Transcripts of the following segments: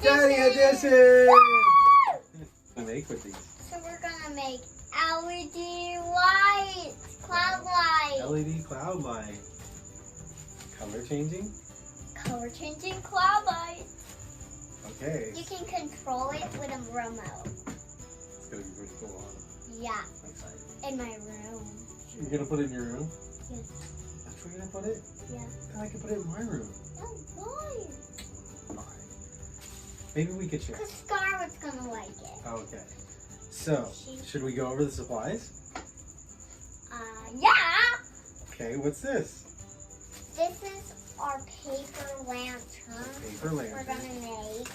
Daddy edition! What make with these? So we're gonna make LED lights, cloud light. LED cloud light. Color changing? Color changing cloud light. Okay. You can control it with a remote. It's gonna be pretty cool, huh? Yeah, I'm excited. in my room. You're gonna put it in your room? Yes. That's where you're gonna put it? Yeah. Then I can put it in my room. Oh, why? Fine. Maybe we could share. Because Scarlett's gonna like it. Okay. So, should we go over the supplies? Yeah. Okay, what's this? This is our paper lantern. Paper lantern. We're gonna make.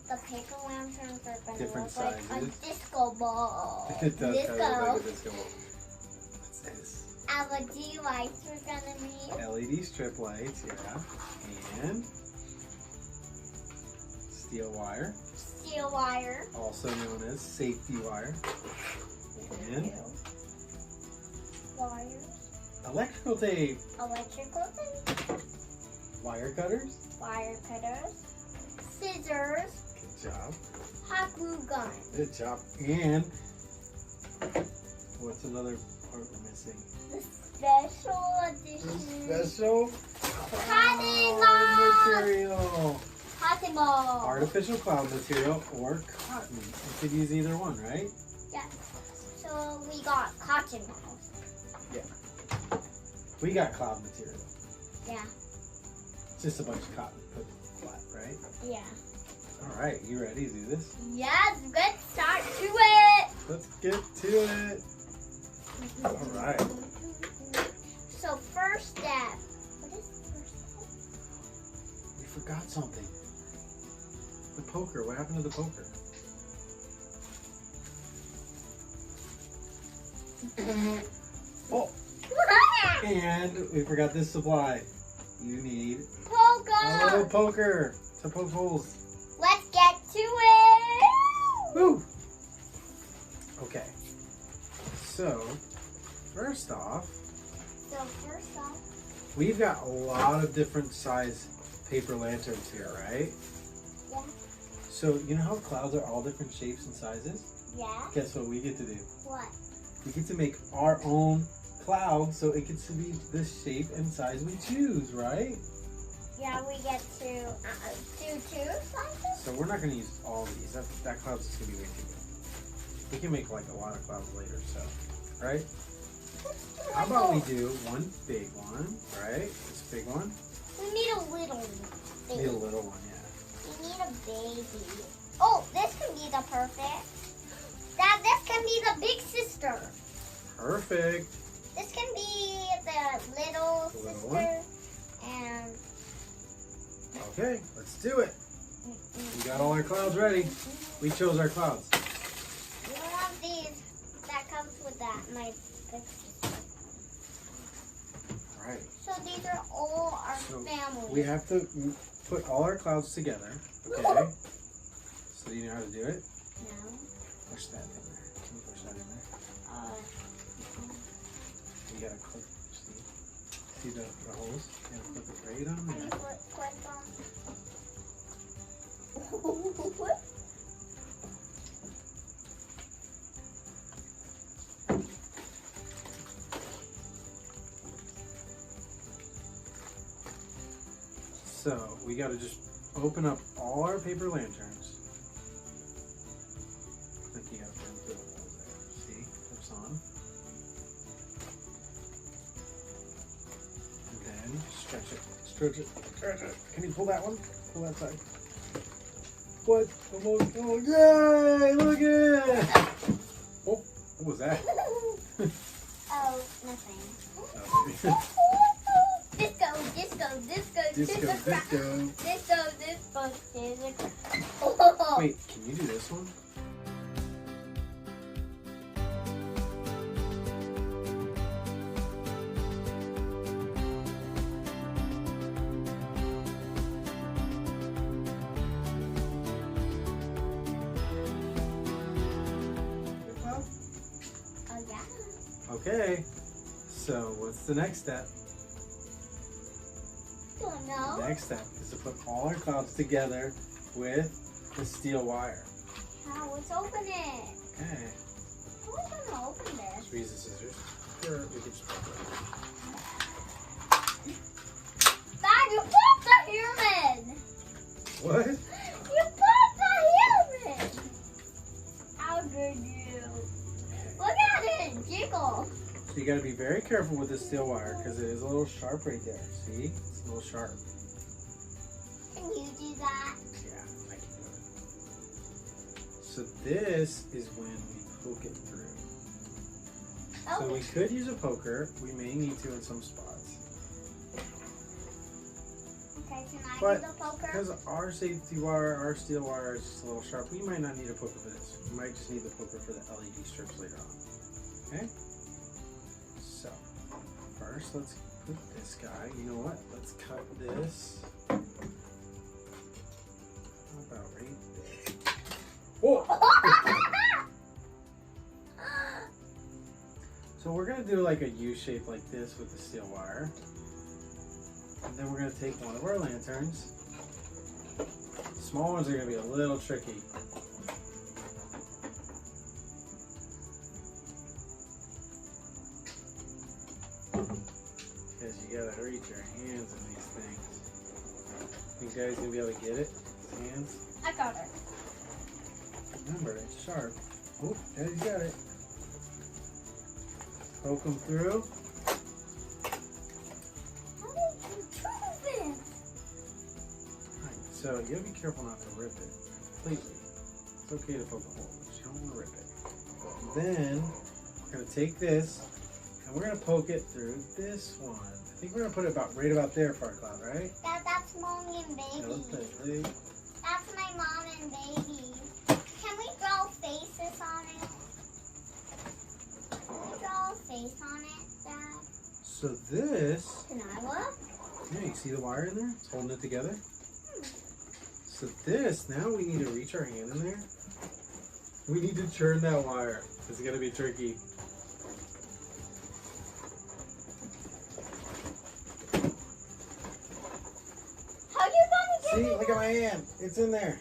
The paper lanterns are gonna Different look like a sizes. disco ball. It does disco. kind of look like a disco ball. What's this? LED lights we're gonna need. LED strip lights, yeah. And steel wire, Steel wire. also known as safety wire. And Wires. electrical tape, Electrical tape. wire cutters. Wire cutters. Scissors. Good job. Hot glue gun. Good job. And what's another part we're missing? The special edition. Special Cotton cloud ball. material. Cotton ball. Artificial cloud material or cotton. You could use either one, right? Yeah. So we got cotton balls. We got cloud material. Yeah. It's just a bunch of cotton put flat, right? Yeah. All right, you ready to do this? Yes, let's start to it. Let's get to it. All right. So first step. What is the first step? We forgot something. The poker. What happened to the poker? Oh, and we forgot this supply. You need a little Poker. poker to poke holes. Let's get to it. Woo! Okay. So, first off, we've got a lot of different size paper lanterns here, right? Yeah. So, you know how clouds are all different shapes and sizes? Yeah. Guess what we get to do? What? We get to make our own cloud so it gets to be the shape and size we choose, right? Yeah, we get to do two sizes. So we're not going to use all these. That cloud's just going to be way too big. We can make like a lot of clouds later, so, right? How about we do one big one, right? This big one. We need a little baby. Need a little one, yeah. We need a baby. Oh, this can be the perfect. This can be the big sister. Perfect. This can be the little sister. One. And Okay, let's do it. We got all our clouds ready. We chose our clouds. we don't have these. That comes with that. My big sister. All right. So these are all our So family. we have to put all our clouds together, okay? So you know how to do it? No. Push that in there. Can you push that in there? You gotta clip, see the holes? You gotta clip it right on there. What? So we gotta just open up all our paper lanterns. I think you gotta put them through the holes there. See? Clips on. And then stretch it. Stretch it. Stretch it. Can you pull that one? Pull that side. What? Almost. Oh, yay! Look at it! Oh, what was that? Oh, nothing. Oh, Disco, disco, disco, disco, disco. disco, disco, disco. Oh. Wait, can you do this one? Oh yeah. Okay, so what's the next step? Don't know. Next step is to put all our clouds together with the steel wire. How? Let's open it. Okay. How are we gonna open this? Let's use the scissors. Or we could just poke it. Dad, you popped the human! What? You popped the human! How did you? Look at it jiggle. So you got to be very careful with the steel wire because it is a little sharp right there. See? It's a little sharp. Can you do that? Yeah, I can do it. So this is when we poke it through. So we could use a poker. We may need to in some spots. Okay, can I But do the poker? because our safety wire, our steel wire is just a little sharp, we might not need a poker for this. We might just need the poker for the LED strips later on. Okay? So, first let's put this guy. You know what? Let's cut this. How about right there? Whoa! So we're going to do like a U shape like this with the steel wire. And then we're going to take one of our lanterns. Small ones are going to be a little tricky. Because you got to reach your hands in these things. Think Daddy's going to be able to get it? His hands? I got it. Remember, it's sharp. Oh, Daddy's got it. Poke them through. How did you do this? Right, so you gotta be careful not to rip it completely. It's okay to poke a hole, but you don't want to rip it. Then we're gonna take this and we're gonna poke it through this one. I think we're gonna put it right about there for our cloud, right? That's mommy and That looks baby. good. That's my mom and baby. Can we draw faces on it? Can we draw a face on it, Dad? So this, Can I look? yeah, you see the wire in there? It's holding it together. So this, now we need to reach our hand in there. We need to turn that wire. It's gonna be tricky. How you gonna get See, it? look at my hand. It's in there.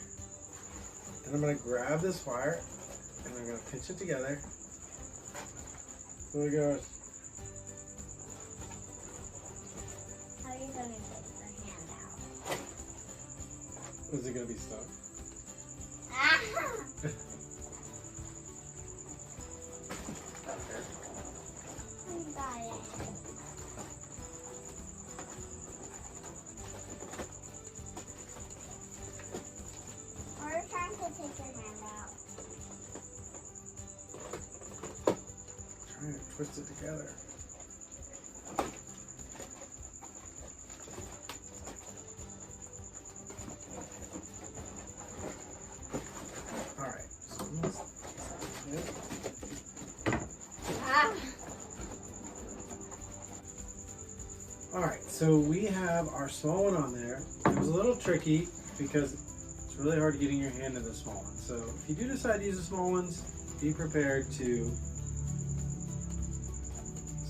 And I'm going to grab this wire and I'm going to pinch it together. So it goes. How are you gonna get your hand out? Is it going to be stuck? Ah! You got it. We're trying to take your hand out. Trying to twist it together. Alright. So almost good. Ah! Alright, so we have our small one on there. It was a little tricky because it's really hard getting your hand in the small one. So if you do decide to use the small ones, be prepared to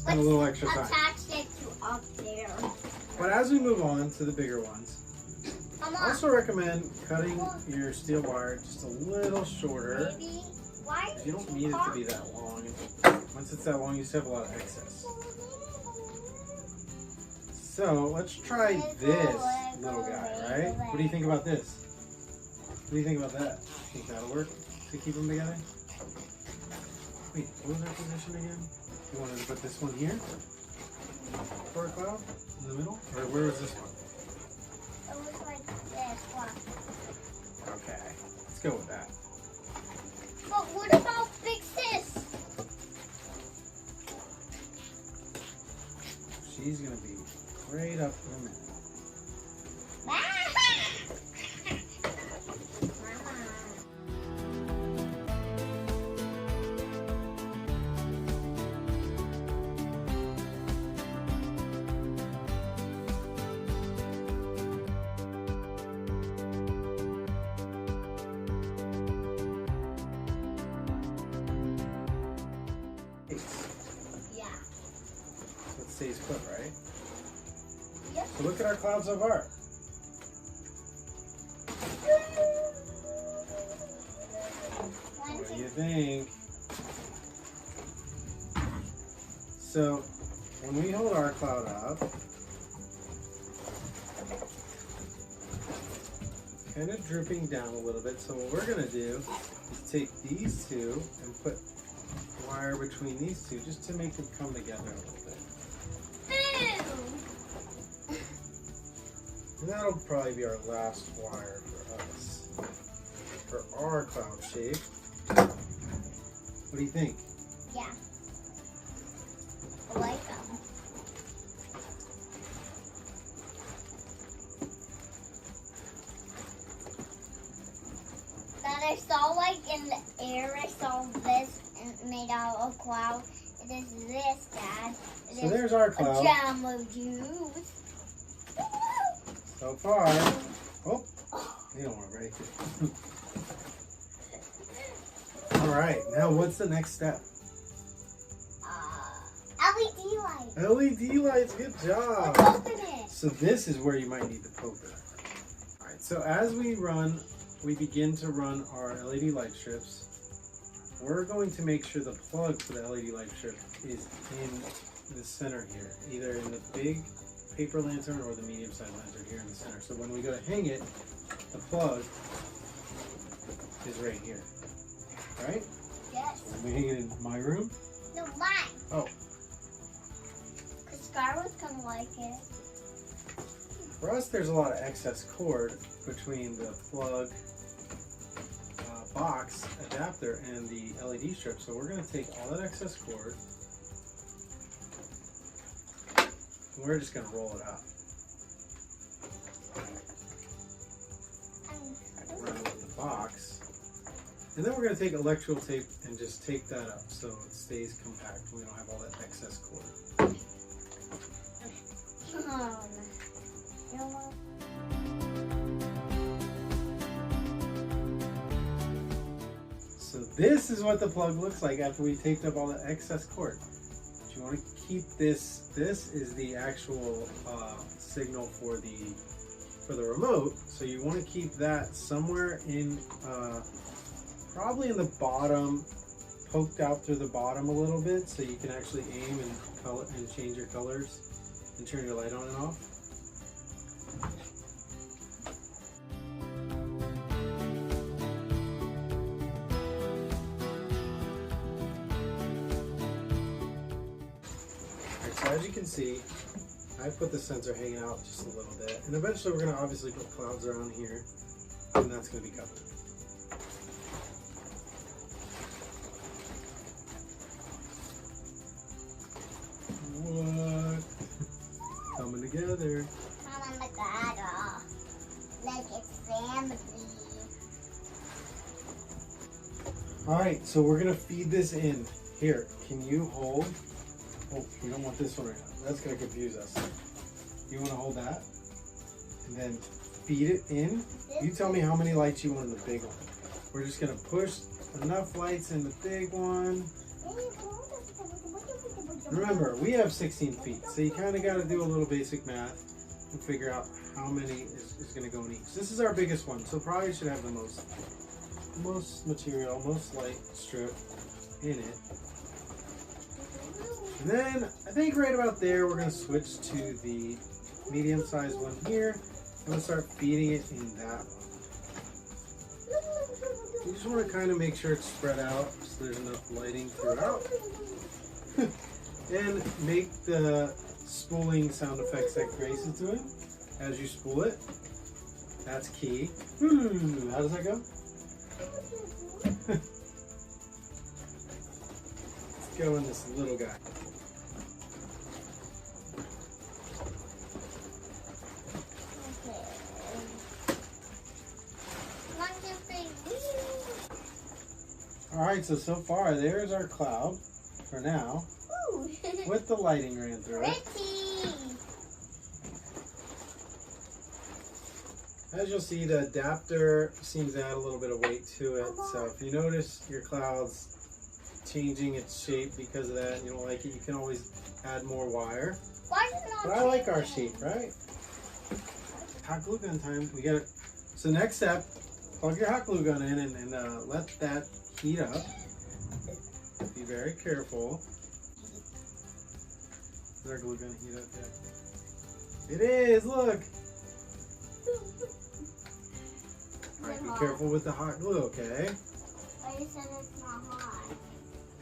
spend a little extra time. Attach it to up there. But as we move on to the bigger ones, I Mama, also recommend cutting your steel wire just a little shorter. baby, why are You don't need it to be that long. Once it's that long, you still have a lot of excess. So let's try this little guy, right? What do you think about this? What do you think about that? Think that'll work to keep them together? Wait, what was our position again? You wanted to put this one here for a cloud in the middle? Or where was this one? It was like this. Watch. Okay, let's go with that. But what about Big Sis? She's gonna be right up in a minute. Yeah. So it stays put, right? Yep. So look at our cloud so far. think. So when we hold our cloud up, kind of drooping down a little bit. So what we're going to do is take these two and put wire between these two just to make them come together a little bit. And that'll probably be our last wire for us, for our cloud shape. What do you think? Yeah. I like them. That I saw like in the air, I saw this and made out of a cloud. It is this, Dad. It So is there's our cloud. a jam of juice. So far. Oh, you don't want to break it. Alright, now what's the next step? LED light. LED lights, good job. Let's open it. So this is where you might need the poker. Alright, so as we begin to run our LED light strips, we're going to make sure the plug for the LED light strip is in the center here, either in the big paper lantern or the medium-sized lantern here in the center. So when we go to hang it, the plug is right here, right? Yes. When we hang it in my room? No, mine. Oh. Because Scar was going to like it. For us, there's a lot of excess cord between the plug box adapter and the LED strip. So we're going to take all that excess cord and we're just going to roll it out. Around with the box. And then we're going to take electrical tape and just tape that up so it stays compact and we don't have all that excess cord. You know what? So this is what the plug looks like after we taped up all the excess cord. But you want to keep this. This is the actual signal for the remote. So you want to keep that somewhere in, probably in the bottom, poked out through the bottom a little bit, so you can actually aim and color and change your colors and turn your light on and off. So as you can see, I put the sensor hanging out just a little bit, and eventually we're going to obviously put clouds around here, and that's going to be covered. What? Coming together. Coming together. Like it's family. Alright, so we're going to feed this in. Here, can you hold? Oh, we don't want this one right now. That's going to confuse us. You want to hold that? And then feed it in. You tell me how many lights you want in the big one. We're just going to push enough lights in the big one. Remember, we have 16 feet, so you kind of got to do a little basic math and figure out how many is going to go in each. This is our biggest one, so probably should have the most material, most light strip in it. And then, I think right about there, we're going to switch to the medium-sized one here. I'm going to start feeding it in that one. You just want to kind of make sure it's spread out so there's enough lighting throughout. And make the spooling sound effects that Grace is doing as you spool it. That's key. How does that go? Let's go in this little guy. Alright, so far there's our cloud for now. Ooh. With the lighting ran through it. As you'll see, the adapter seems to add a little bit of weight to it. So if you notice your cloud's changing its shape because of that and you don't like it, you can always add more wire. Why is it not But I like our shape, right? Hot glue gun time. We got it. So next step, plug your hot glue gun in and let that heat up. Be very careful. Is our glue gun heat up yet? It is, look! Alright, be careful with the hot glue, okay? But you said it's not hot.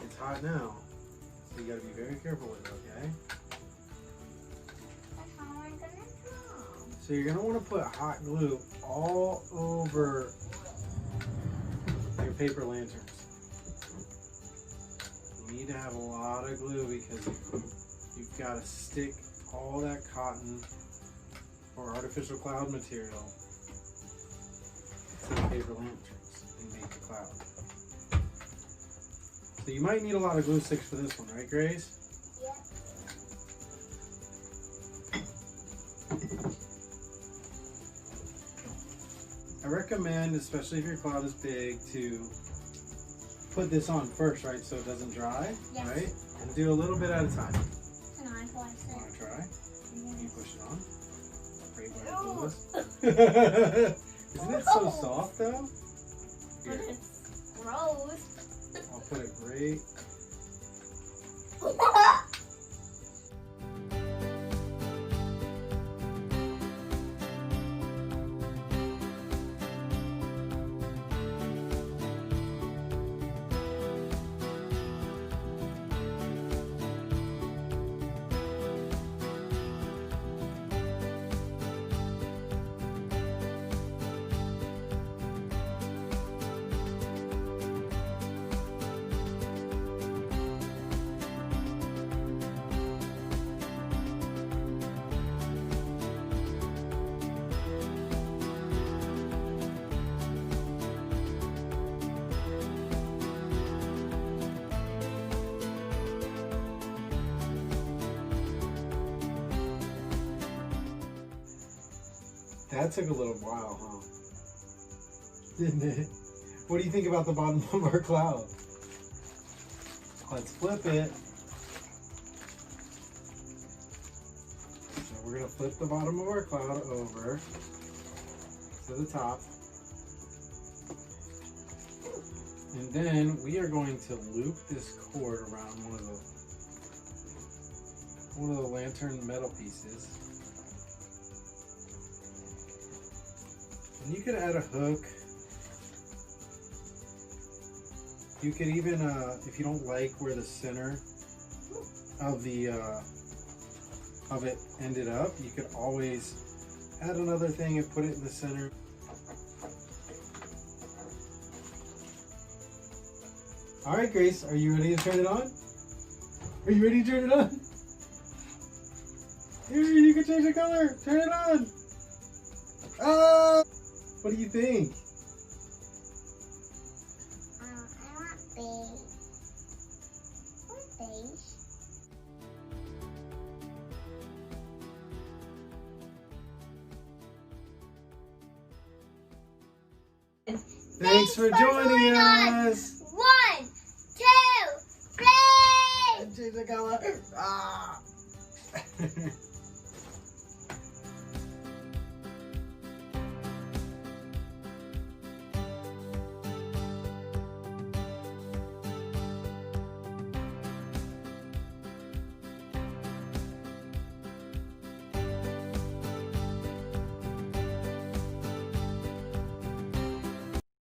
It's hot now. So you gotta be very careful with it, okay? That's how I'm gonna draw. So you're gonna want to put hot glue all over your paper lanterns. You need to have a lot of glue because you've got to stick all that cotton or artificial cloud material to the paper lanterns and make the cloud. So you might need a lot of glue sticks for this one, right, Grace? I recommend, especially if your cloud is big, to put this on first, right, so it doesn't dry, Yes. right? And do a little bit at a time. And I want You want to try? Can you push it on? Great way to No. do this. Isn't it so soft, though? But Here, it's gross. I'll put it right. That took a little while, huh? Didn't it? What do you think about the bottom of our cloud? Let's flip it. So we're going to flip the bottom of our cloud over to the top. And then we are going to loop this cord around one of the lantern metal pieces. And you could add a hook. You could even, if you don't like where the center of it ended up, you could always add another thing and put it in the center. All right, Grace, are you ready to turn it on? Are you ready to turn it on? Here, you can change the color. Turn it on. Ah! What do you think? I want beige. What beige? Thanks for joining us. 1, 2, 3. Change the color. Ah!